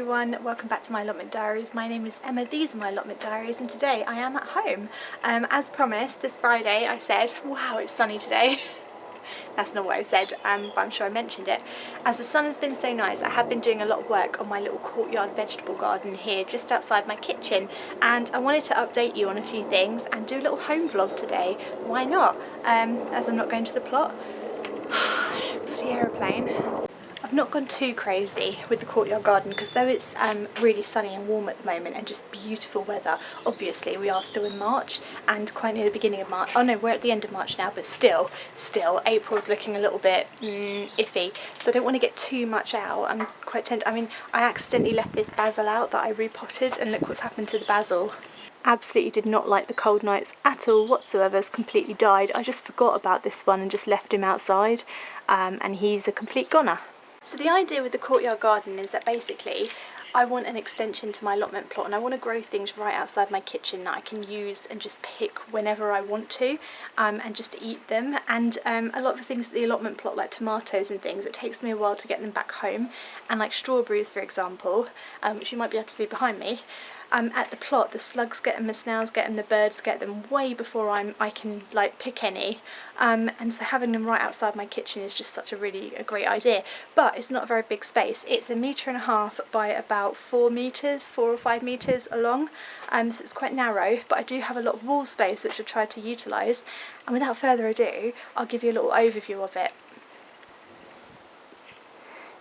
everyone, welcome back to my allotment diaries. My name is Emma, these are my allotment diaries, and today I am at home. As promised, this Friday I said, wow, it's sunny today. That's not what I said, but I'm sure I mentioned it. As the sun has been so nice, I have been doing a lot of work on my little courtyard vegetable garden here just outside my kitchen, and I wanted to update you on a few things and do a little home vlog today. Why not? As I'm not going to the plot. Bloody aeroplane. I've not gone too crazy with the courtyard garden because though it's really sunny and warm at the moment and just beautiful weather, obviously we are still in March and quite near the beginning of March. Oh no, we're at the end of March now, but still April's looking a little bit iffy, so I don't want to get too much out. I'm quite tempted. I mean, I accidentally left this basil out that I repotted, and look what's happened to the basil. Absolutely did not like the cold nights at all whatsoever. It's completely died. I just forgot about this one and just left him outside, and he's a complete goner. So the idea with the courtyard garden is that basically I want an extension to my allotment plot, and I want to grow things right outside my kitchen that I can use and just pick whenever I want to, and just eat them. And a lot of the things at the allotment plot, like tomatoes and things, it takes me a while to get them back home, and like strawberries for example, which you might be able to see behind me. At the plot, the slugs get them, the snails get them, the birds get them way before I can like pick any, and so having them right outside my kitchen is just such a great idea. But it's not a very big space. It's 1.5 meters by about 4 or 5 meters along, so it's quite narrow, but I do have a lot of wall space which I've tried to utilise, and without further ado I'll give you a little overview of it.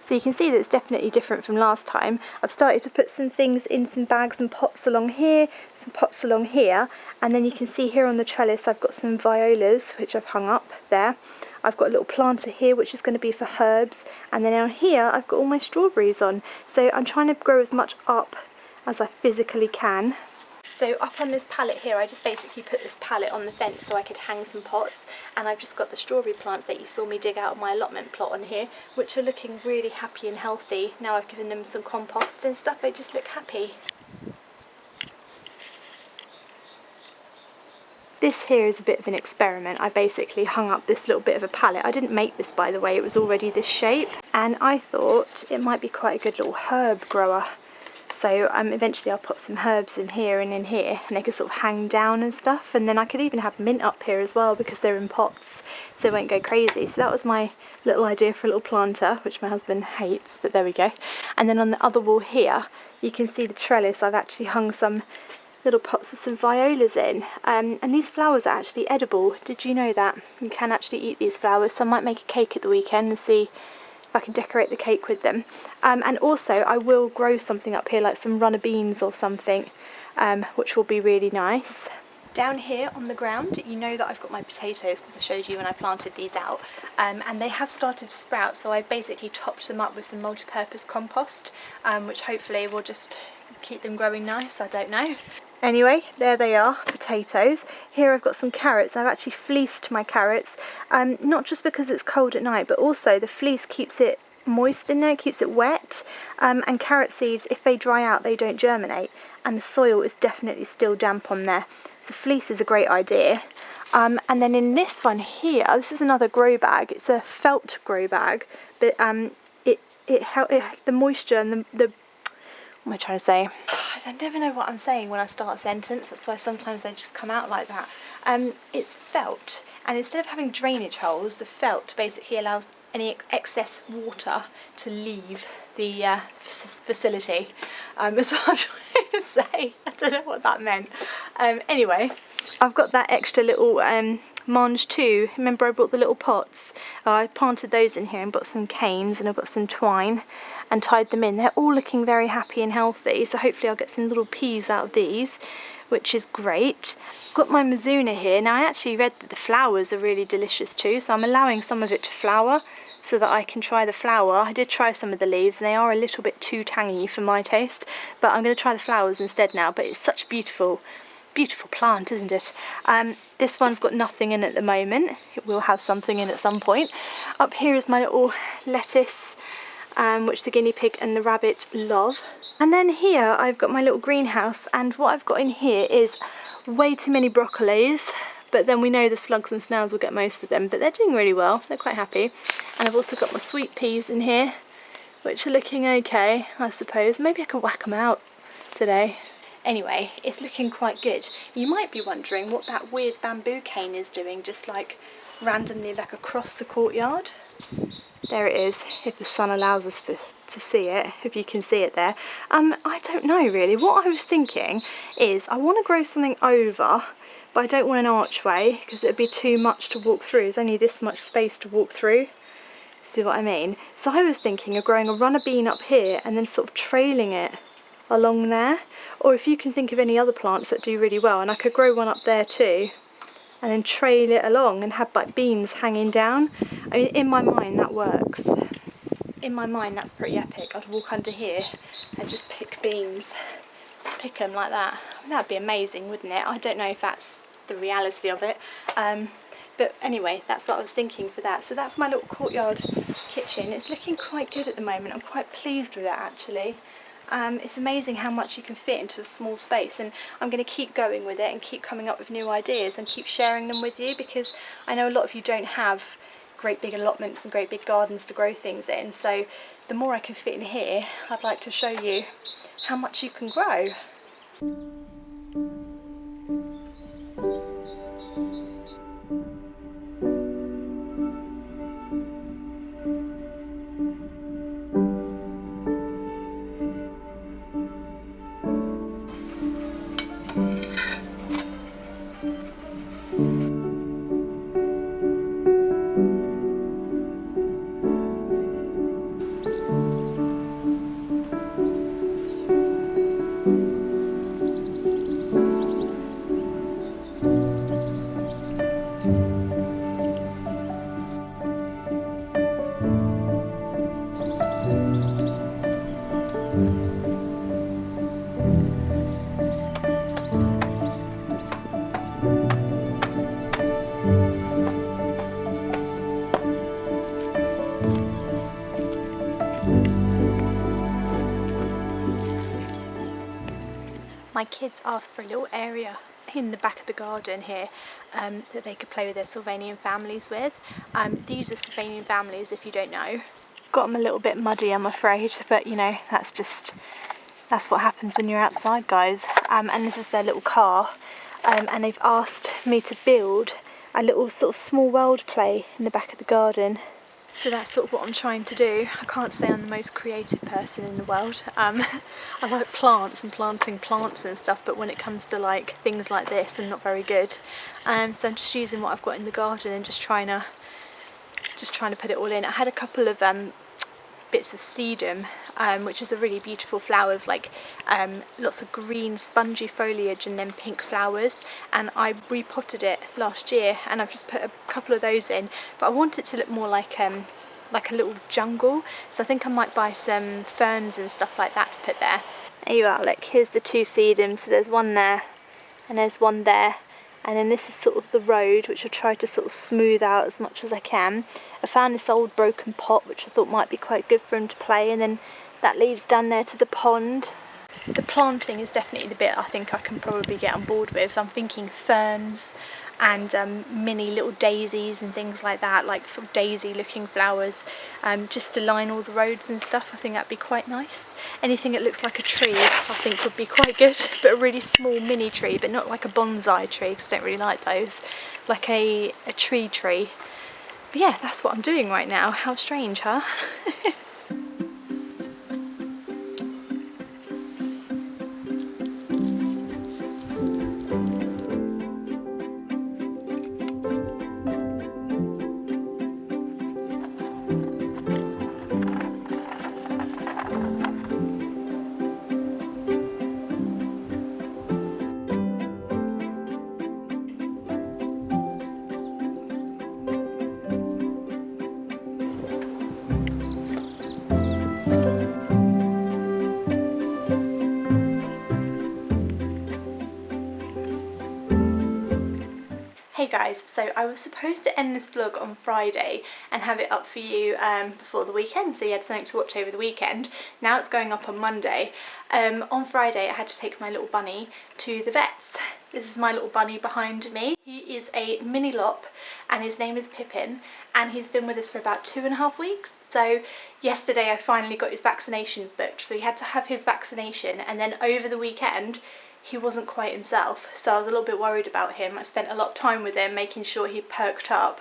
So you can see that it's definitely different from last time. I've started to put some things in some bags and pots along here, some pots along here, and then you can see here on the trellis I've got some violas which I've hung up there. I've got a little planter here which is going to be for herbs, and then down here I've got all my strawberries on. So I'm trying to grow as much up as I physically can. So up on this pallet here, I just basically put this pallet on the fence so I could hang some pots, and I've just got the strawberry plants that you saw me dig out of my allotment plot on here, which are looking really happy and healthy. Now I've given them some compost and stuff, they just look happy. This here is a bit of an experiment. I basically hung up this little bit of a pallet. I didn't make this, by the way, it was already this shape, and I thought it might be quite a good little herb grower. So eventually I'll put some herbs in here and in here, and they can sort of hang down and stuff, and then I could even have mint up here as well because they're in pots, so they won't go crazy. So that was my little idea for a little planter, which my husband hates, but there we go. And then on the other wall here you can see the trellis. I've actually hung some little pots with some violas in, and these flowers are actually edible. Did you know that? You can actually eat these flowers, so I might make a cake at the weekend and see if I can decorate the cake with them. And also I will grow something up here, like some runner beans or something, which will be really nice. Down here on the ground, you know that I've got my potatoes because I showed you when I planted these out, and they have started to sprout, so I basically topped them up with some multi-purpose compost, which hopefully will just keep them growing nice, I don't know. Anyway, there they are, potatoes. Here I've got some carrots. I've actually fleeced my carrots, not just because it's cold at night, but also the fleece keeps it moist in there, keeps it wet, and carrot seeds, if they dry out, they don't germinate, and the soil is definitely still damp on there. So fleece is a great idea. And then in this one here, this is another grow bag. It's a felt grow bag, but the moisture and the what am I trying to say? I never know what I'm saying when I start a sentence, that's why sometimes they just come out like that. It's felt, and instead of having drainage holes, the felt basically allows any excess water to leave the facility. That's what I'm trying to say. I don't know what that meant. Anyway, I've got that extra little mange too. Remember I brought the little pots? I planted those in here and got some canes, and I've got some twine and tied them in. They're all looking very happy and healthy, so hopefully I'll get some little peas out of these, which is great. I've got my Mizuna here. Now I actually read that the flowers are really delicious too, so I'm allowing some of it to flower so that I can try the flower. I did try some of the leaves and they are a little bit too tangy for my taste, but I'm going to try the flowers instead now. But it's such a beautiful plant, isn't it? This one's got nothing in at the moment. It will have something in at some point. Up here is my little lettuce, which the guinea pig and the rabbit love. And then here I've got my little greenhouse, and what I've got in here is way too many broccolis, but then we know the slugs and snails will get most of them, but they're doing really well, they're quite happy. And I've also got my sweet peas in here, which are looking okay, I suppose. Maybe I can whack them out today. Anyway, it's looking quite good. You might be wondering what that weird bamboo cane is doing, just like randomly like across the courtyard. There it is, if the sun allows us to see it, if you can see it there. I don't know really. What I was thinking is I want to grow something over, but I don't want an archway because it would be too much to walk through. There's only this much space to walk through. See what I mean? So I was thinking of growing a runner bean up here and then sort of trailing it along there. Or if you can think of any other plants that do really well, and I could grow one up there too, and then trail it along and have like beans hanging down. I mean, in my mind that works. In my mind that's pretty epic. I'd walk under here and just pick beans, pick them like that. I mean, that'd be amazing, wouldn't it? I don't know if that's the reality of it, but anyway, that's what I was thinking for that. So that's my little courtyard kitchen. It's looking quite good at the moment. I'm quite pleased with that actually. It's amazing how much you can fit into a small space, and I'm going to keep going with it and keep coming up with new ideas and keep sharing them with you, because I know a lot of you don't have great big allotments and great big gardens to grow things in. So the more I can fit in here, I'd like to show you how much you can grow. My kids asked for a little area in the back of the garden here that they could play with their Sylvanian families with. These are Sylvanian families, if you don't know. Got them a little bit muddy, I'm afraid, but you know, that's what happens when you're outside, guys. And this is their little car, and they've asked me to build a little sort of small world play in the back of the garden. So that's sort of what I'm trying to do. I can't say I'm the most creative person in the world. I like plants and planting plants and stuff, but when it comes to like things like this, I'm not very good. So I'm just using what I've got in the garden and just trying to put it all in. I had a couple of bits of sedum, which is a really beautiful flower with like lots of green spongy foliage and then pink flowers, and I repotted it last year and I've just put a couple of those in, but I want it to look more like a little jungle, so I think I might buy some ferns and stuff like that to put there. There you are, look, here's the two sedums, so there's one there and there's one there. And then this is sort of the road, which I'll try to sort of smooth out as much as I can. I found this old broken pot, which I thought might be quite good for him to play, and then that leads down there to the pond. The planting is definitely the bit I think I can probably get on board with. So I'm thinking ferns and mini little daisies and things like that, like sort of daisy looking flowers, just to line all the roads and stuff. I think that'd be quite nice. Anything that looks like a tree I think would be quite good, but a really small mini tree, but not like a bonsai tree, because I don't really like those, like a tree. But yeah, that's what I'm doing right now. How strange, huh? guys, so I was supposed to end this vlog on Friday and have it up for you before the weekend, so you had something to watch over the weekend. Now it's going up on Monday. On Friday I had to take my little bunny to the vets. This is my little bunny behind me. He is a mini lop and his name is Pippin, and he's been with us for about 2.5 weeks. So yesterday I finally got his vaccinations booked, so he had to have his vaccination, and then over the weekend he wasn't quite himself, so I was a little bit worried about him. I spent a lot of time with him making sure he perked up.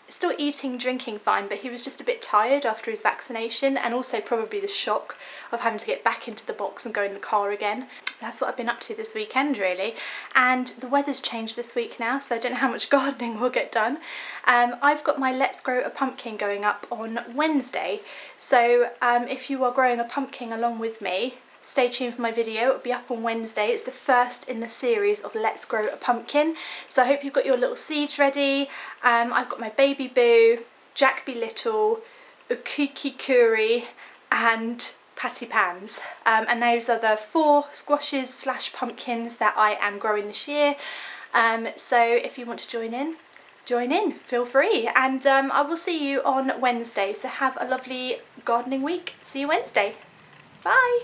Still eating, drinking fine, but he was just a bit tired after his vaccination, and also probably the shock of having to get back into the box and go in the car again. That's what I've been up to this weekend really, and the weather's changed this week now, so I don't know how much gardening will get done. I've got my Let's Grow a Pumpkin going up on Wednesday, so if you are growing a pumpkin along with me, stay tuned for my video. It'll be up on Wednesday. It's the first in the series of Let's Grow a Pumpkin. So I hope you've got your little seeds ready. I've got my Baby Boo, Jack Be Little, Ukiki Kuri and Patty Pans. And those are the 4 squashes / pumpkins that I am growing this year. So if you want to join in, feel free. And I will see you on Wednesday. So have a lovely gardening week. See you Wednesday. Bye.